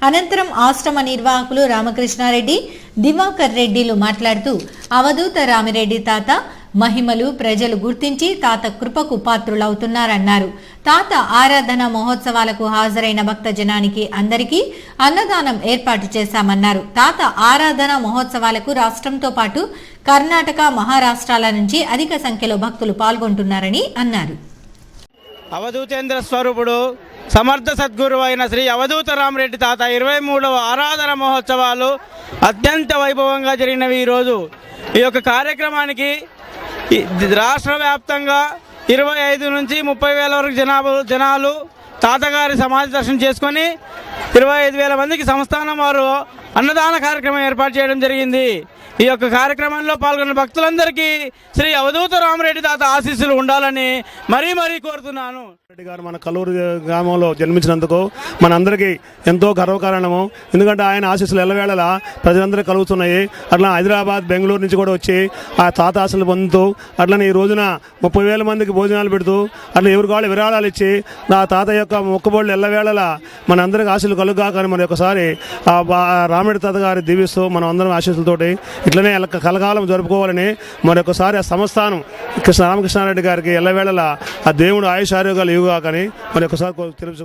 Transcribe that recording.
అనంతరం ఆశ్రమ నిర్వాహకులు రామకృష్ణారెడ్డి, దివాకర్ రెడ్డిలు మాట్లాడుతూ అవధూత రామిరెడ్డి తాత మహిమలు ప్రజలు గుర్తించి తాత కృపకు పాత్రులవుతున్నారన్నారు. తాత ఆరాధన మహోత్సవాలకు హాజరైన భక్త జనానికి అందరికీ అన్నదానం ఏర్పాటు చేశామన్నారు. తాత ఆరాధన మహోత్సవాలకు రాష్ట్రంతో పాటు కర్ణాటక, మహారాష్ట్రాల నుంచి అధిక సంఖ్యలో భక్తులు పాల్గొంటున్నారని అన్నారు. అవధూతేంద్ర స్వరూపుడు సమర్థ సద్గురు అయిన శ్రీ అవధూత రామిరెడ్డి తాత 23వ ఆరాధన మహోత్సవాలు అత్యంత వైభవంగా జరిగినవి. ఈరోజు ఈ యొక్క కార్యక్రమానికి రాష్ట్ర వ్యాప్తంగా 25 నుంచి 30,000 వరకు జనాలు తాతగారి సమాధి దర్శనం చేసుకొని 25,000 మందికి సంస్థానం వారు అన్నదాన కార్యక్రమం ఏర్పాటు చేయడం జరిగింది. ఈ యొక్క కార్యక్రమంలో పాల్గొన్న భక్తులందరికీ శ్రీ అవధూత రామిరెడ్డి తాత ఆశీస్సులు ఉండాలని మరీ కోరుతున్నాను. రెడ్డి గారు మన కల్లూరు గ్రామంలో జన్మించినందుకు మనందరికీ ఎంతో గర్వకారణము. ఎందుకంటే ఆయన ఆశీస్సులు ఎల్లవేళలా ప్రజలందరికీ కలుగుతున్నాయి. అట్లా హైదరాబాద్, బెంగళూరు నుంచి కూడా వచ్చి ఆ తాత ఆశలు పొందుతూ అట్లనే ఈ రోజున 30,000 మందికి భోజనాలు పెడుతూ అట్లా ఎవరికి వాళ్ళు విరాళాలు ఇచ్చి నా తాత యొక్క మొక్కుబడులు ఎల్లవేళలా మనందరికీ ఆశీస్సులు కలుగుగా. కానీ మరి ఒకసారి రామిరెడ్డి తాత గారి దీవిస్తూ మనం అందరం ఆశీస్సులతోటి ఇట్లనే కలకాలం జరుపుకోవాలని మరొకసారి ఆ సంస్థానం రామకృష్ణారెడ్డి గారికి ఎల్లవేళలా ఆ దేవుడు ఆయుష్ ఆరోగ్యాలు ఇవ్వగా కానీ మరి ఒకసారి తెలుసుకో.